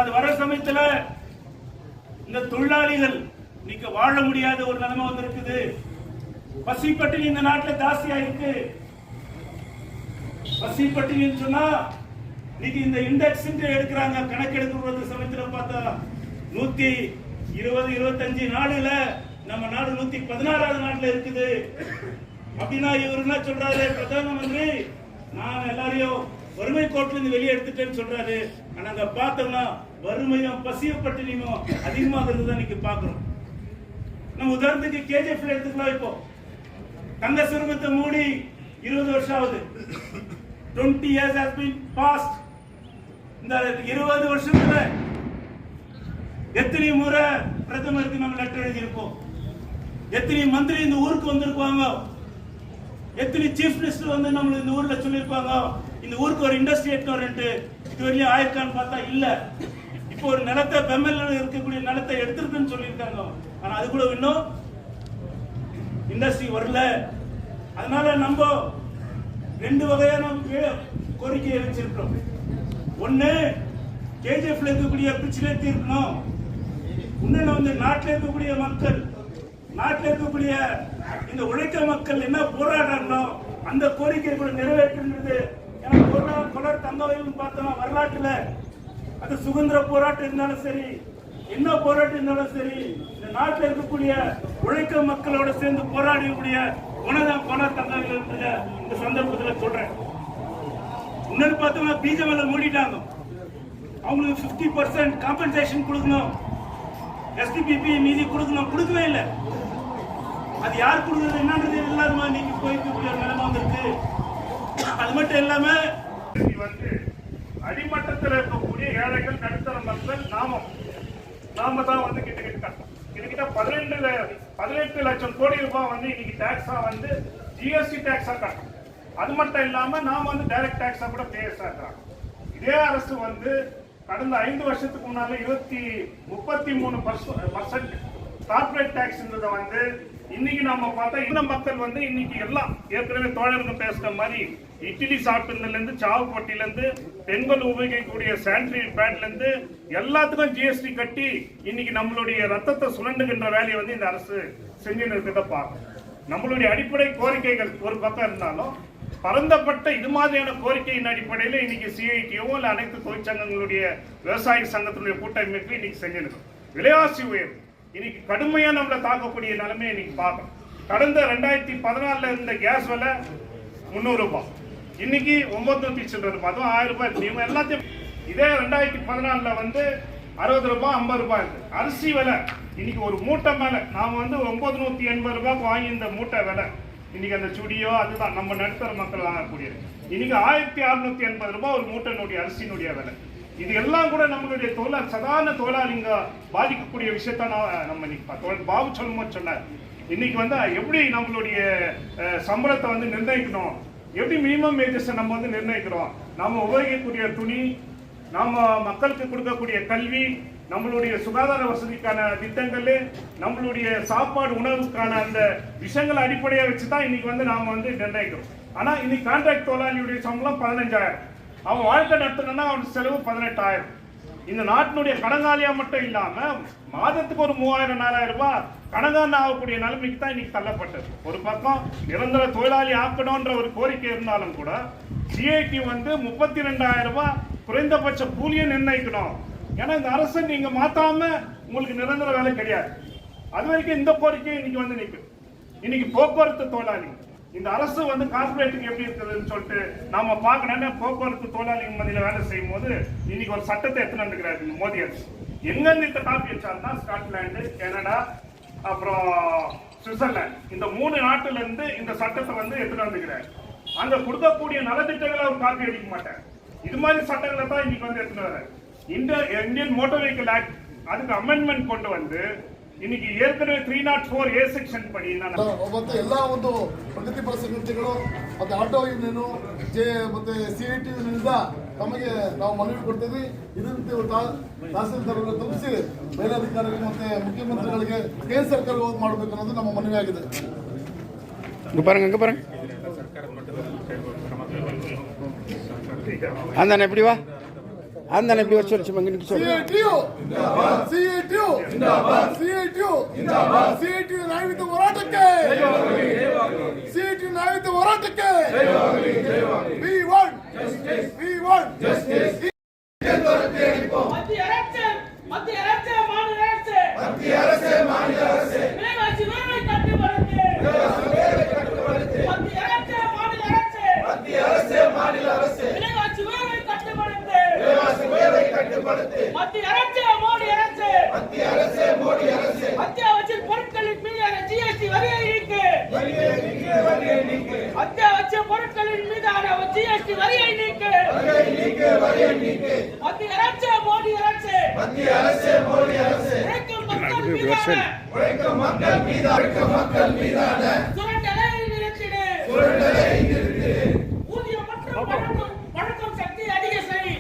அது வர சமயத்துல இந்த தொழிலாளிகள் இன்னைக்கு வாழ முடியாத ஒரு நிலைமை வந்திருக்குது. பசி பட்டினி இந்த நாட்டில் ஜாஸ்தியா இருக்கு. பசி பட்டினின்னு சொன்னா இன்னைக்கு இந்த இண்டெக்ஸ் எடுக்கிறாங்க, கணக்கு எடுக்கிற சமயத்துல பார்த்தா 120-125 நாடுல நம்ம நாடு 116வது நாட்டுல இருக்குது. அப்படின்னா இவர் என்ன சொல்றாரு, பிரதம மந்திரி நான் எல்லாரையும் வறுமை கோட்டில இருந்து வெளியே எடுத்துட்டேன்னு சொல்றாரு. ஆனா அங்க பார்த்தோம்னா வறுமையும் பசிய பட்டினியும் அதிகமாகிறது தான் இன்னைக்கு பாக்குறோம். நம்ம உதாரணத்துக்கு கேஜிஎஃப் எடுத்துக்கலாம். இப்போ தங்க சுரங்கத்தை மூடி 20 வருஷம் ஆகுது. 20 years has been passed. இந்த 20 வருஷத்துல எத்தனை முறை பிரதமருக்கு நம்ம லெட்டர் எழுதியிருப்போம், எத்தனை மந்திரி இந்த ஊருக்கு வந்திருப்பாங்க, எத்தனை சீஃப் மினிஸ்டர் வந்து நம்ம இந்த ஊர்ல சொல்லியிருப்பாங்க இந்த ஊருக்கு ஒரு இண்டஸ்ட்ரி எடுத்து இது வரையும் ஆயிருக்கான்னு பார்த்தா இல்ல. இப்போ ஒரு நிலத்தை பெம்மல்ல இருக்கக்கூடிய நிலத்தை எடுத்திருக்குன்னு சொல்லியிருக்காங்க. ஆனா அது கூட இன்னும் இண்டஸ்ட்ரி வரல. அதனால நம்ம 2 வகையான கோரிக்கையை வச்சிருக்கிறோம். ஒண்ணு, கேஜிஎஃப்ல இருக்கக்கூடிய பிரச்சனை தீர்க்கணும். இன்னொன்னு வந்து நாட்டில் இருக்கக்கூடிய மக்கள், நாட்டில் இருக்கக்கூடிய இந்த உழைக்க மக்கள் என்ன போராடுறாங்களோ அந்த கோரிக்கை கூட நிறைவேற்றுறது. தொடர் தங்கவையும் பார்த்தோம்னா வரலாற்றுல அது சுதந்திர போராட்டம் இருந்தாலும் சரி, என்ன போராட்டம் இருந்தாலும் சரி, இந்த நாட்டில் இருக்கக்கூடிய உழைக்க மக்களோட சேர்ந்து போராடக்கூடிய கொணர் தங்கவைகள் இந்த சந்தர்ப்பத்தில் சொல்றேன். இன்னொன்னு பார்த்தோம்னா பிஜேபி மூடிட்டாங்க. அவங்களுக்கு 50% காம்பன்சேஷன் கொடுக்கணும், எஸ்டிபிபி மீதி கொடுக்கணும், கொடுக்கவே இல்லை. அது யார் கொடுக்குறது என்னன்றது எல்லாருமா நீங்க போயிருக்கக்கூடிய நிலைமை வந்திருக்கு. அது மட்டும் இல்லாம வந்து அடிமட்டத்தில் இருக்கக்கூடிய ஏழைகள் நடுத்தர மக்கள் நாம தான் வந்து கிட்டத்தட்ட 18 லட்சம் கோடி ரூபாய் வந்து இன்னைக்கு டாக்ஸா வந்து ஜிஎஸ்டி டாக்ஸா கட்டணும். அது மட்டும் இல்லாம நாம வந்து டைரக்ட் டாக்ஸா கூட பேஸா இருக்கிறோம். இதே அரசு வந்து கடந்த 5 வருஷத்துக்கு முன்னால 33% கார்பரேட் டாக்ஸ் வந்து இன்னைக்கு நம்ம பார்த்தா இந்த மக்கள் வந்து இன்னைக்கு எல்லாம் ஏற்கனவே தோழர்கள் பேசுற மாதிரி இட்லி சாப்பிட்டதுல இருந்து சாவு பொட்டில இருந்து பெண்கள் உபயோகிக்கக்கூடிய சானிடரி பேட்ல இருந்து எல்லாத்துக்கும் ஜிஎஸ்டி கட்டி இன்னைக்கு நம்மளுடைய ரத்தத்தை சுரண்டுகின்ற வேலையை வந்து இந்த அரசு செஞ்சு இருக்கிறத பார்க்கணும். நம்மளுடைய அடிப்படை கோரிக்கைகள் ஒரு பக்கம் இருந்தாலும் பரந்தப்பட்ட இது மாதிரியான கோரிக்கையின் அடிப்படையில் இன்னைக்கு சிஐடியோ இல்ல அனைத்து தொழிற்சங்கங்களுடைய விவசாய சங்கத்தினுடைய கூட்டமைப்பு இன்னைக்கு செஞ்சிருக்கோம். விலைவாசி உயர்வு இன்னைக்கு கடுமையா நம்மளை தாக்கக்கூடிய நிலைமை இன்னைக்கு பார்க்கணும். கடந்த 2014 இருந்த கேஸ் விலை 300 ரூபாய், இன்னைக்கு 900 சில்லறை ரூபாய், அதுவும் 1000 ரூபாய். எல்லாத்தையும் இதே 2014 வந்து 60 ரூபாய் 50 ரூபாய் இருக்கு. அரிசி விலை இன்னைக்கு ஒரு மூட்டை மேல நாம வந்து 980 ரூபாய்க்கு வாங்கி இந்த மூட்டை விலை இன்னைக்கு அந்த சுடியோ அதுதான் நம்ம நடுத்தர மக்கள் வாங்கக்கூடியது. இன்னைக்கு 1680 ரூபாய் ஒரு மூட்டையினுடைய அரிசியினுடைய விலை. இது எல்லாம் கூட நம்மளுடைய சாதாரண தொழிலாளிங்க பாதிக்கக்கூடிய விஷயத்த நம்ம இன்னைக்கு பாபு சொல்லும்போது சொன்னார். இன்னைக்கு வந்து எப்படி நம்மளுடைய சம்பளத்தை வந்து நிர்ணயிக்கணும், எப்படி மினிமம் வேஜஸ் நம்ம வந்து நிர்ணயிக்கிறோம், நாம உபயோகிக்கக்கூடிய துணி, நாம மக்களுக்கு கொடுக்கக்கூடிய கல்வி, நம்மளுடைய சுகாதார வசதிக்கான திட்டங்கள், நம்மளுடைய சாப்பாடு உணவுக்கான அந்த விஷயங்களை அடிப்படையாக வச்சுதான் இன்னைக்கு வந்து நாம வந்து நிர்ணயிக்கிறோம். ஆனா இன்னைக்கு கான்ட்ராக்ட் தொழிலாளியுடைய சம்பளம் 15,000, அவன் வாழ்க்கை நடத்தணும்னா அவனுக்கு செலவு 18,000. இந்த நாட்டினுடைய கடங்காலியா மட்டும் இல்லாம மாதத்துக்கு ஒரு 3000-4000 ரூபாய் கடங்கான ஆகக்கூடிய நிலைமைக்கு தான் இன்னைக்கு தள்ளப்பட்டது. ஒரு பக்கம் நிரந்தர தொழிலாளி ஆக்கணும்ன்ற ஒரு கோரிக்கை இருந்தாலும் கூட சிஐடி வந்து 32,000 ரூபாய் குறைந்தபட்ச கூலியை நிர்ணயிக்கணும். ஏன்னா இந்த அரசு நீங்க மாத்தாம உங்களுக்கு நிரந்தர வேலை கிடையாது. அது வரைக்கும் இந்த கோரிக்கை இன்னைக்கு வந்து நிற்கும். இன்னைக்கு போக்குவரத்து தொழிலாளி இந்த அரசு வந்து கார்பரேட்டுக்கு எப்படி இருக்குதுன்னு சொல்லிட்டு நாம பார்க்கணும். போக்குவரத்து தொழிலாளிகள் மத்தியில் வேலை செய்யும் போது இன்னைக்கு ஒரு சட்டத்தை எடுத்துட்டு வந்துக்கிறாரு மோடி அரசு. எங்கிருந்து இந்த காப்பி வச்சாருன்னா ஸ்காட்லாந்து, கனடா, அப்புறம் சுவிட்சர்லாந்து, இந்த 3 நாட்டுல இருந்து இந்த சட்டத்தை வந்து எடுத்துட்டு வந்துக்கிறாரு. அங்க கொடுக்கக்கூடிய நலத்திட்டங்களை அவர் காப்பி அடிக்க மாட்டார். இது மாதிரி சட்டங்களை தான் இன்னைக்கு வந்து எடுத்துட்டு வர்றாரு. இந்தியன் மோட்டார் வெஹிக்கிள் ஆக்ட் அதுக்கு அமெண்ட்மெண்ட் கொண்டு வந்து இன்னைக்கு ಏರ್ಕನವೇ 304A ಸೆಕ್ಷನ್ ಪಡಿ ಮತ್ತೆ ಎಲ್ಲ ಒಂದು ಪ್ರಗತಿಪರ ಸಂಘಟನೆಗಳು ಮತ್ತೆ ಆಟೋ ಯೂನಿಯನ್ ಮತ್ತೆ ಸಿಐಟಿ ಯೂನಿಯನ್ ತಮಗೆ ನಾವು ಮನವಿ ಕೊಡ್ತೀವಿ. ಇದರಂತೆ ತಹಸೀಲ್ದಾರರಿಗೆ ತಲುಪಿಸಿ ಮೇಲಧಿಕಾರಿಗಳು ಮತ್ತೆ ಮುಖ್ಯಮಂತ್ರಿಗಳಿಗೆ ಕೇಂದ್ರ ಸರ್ಕಾರ ಮಾಡಬೇಕು ಅನ್ನೋದು ನಮ್ಮ ಮನವಿ ಆಗಿದೆ. ಅಂದಾನೆ ಎಪ್ಪಡಿ வா அந்த இப்படி வச்சு வச்சு மங்கிட்டு சொல்லு. ಸಿಐಟಿ ನ್ಯಾಯಯುತ ಹೋರಾಟಕ್ಕೆ we want justice. மத்திய அரசு மாநில அரசு விலைவாசி உயர்வை கட்டுப்படுத்து. மத்திய அரசு விலைவாசி உயர்வை கட்டுப்படுத்து. மத்திய அரசு மோடி அரசு அத்தியாவசிய பொருட்களின் மீதான ஜிஎஸ்டி வரியை நீக்கு. அத்தியாவசிய பொருட்களின் மீதான ஜிஎஸ்டி வரியை நீக்கு. மத்திய அரசு மோடி அரசு உழைக்கும் மக்கள் மீதான சுரண்டலை நிறுத்திடு. ஊதியம் மற்றும் வழங்கும் சக்தி அதிக செய்.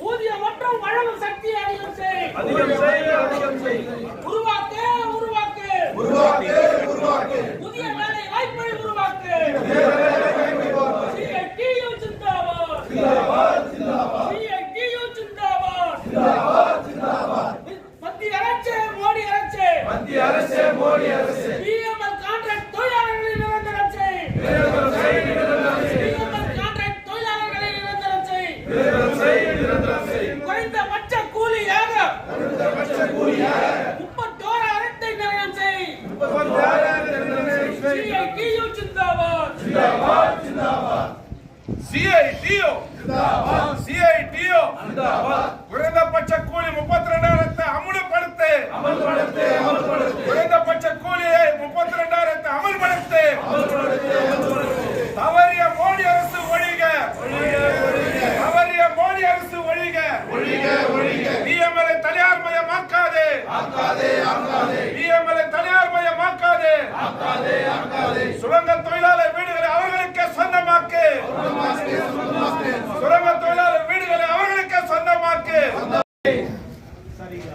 ஊதியம் மற்றும் வழங்கும் சக்தி அதிகம் செய். உருவாக்கு புதிய வேலை வாய்ப்பை உருவாக்கு. CITU ஜிந்தாபாத். மத்திய அரசு மோடி அரசு பிஎம்எல் கான்ட்ராக்ட் தொழிலாளர்களை நிரந்தரம் செய். குறைந்தபட்ச கூலியாக 31,000 நிர்ணயம் செய். CITU ஜிந்தாபாத். CITU குறைந்தபட்ச கூலி 32,000 அமல்படுத்து. குறைந்தபட்ச கூலியை 32,000 அமல்படுத்து. தவறிய மோடி அரசு ஒழிக. பிஎம்எல்ஐ தனியார் மயமாக்காதே. சுரங்க தொழிலாளர் வீடுகளை அவர்களுக்கே சொந்தமாக்கு. சரிங்க.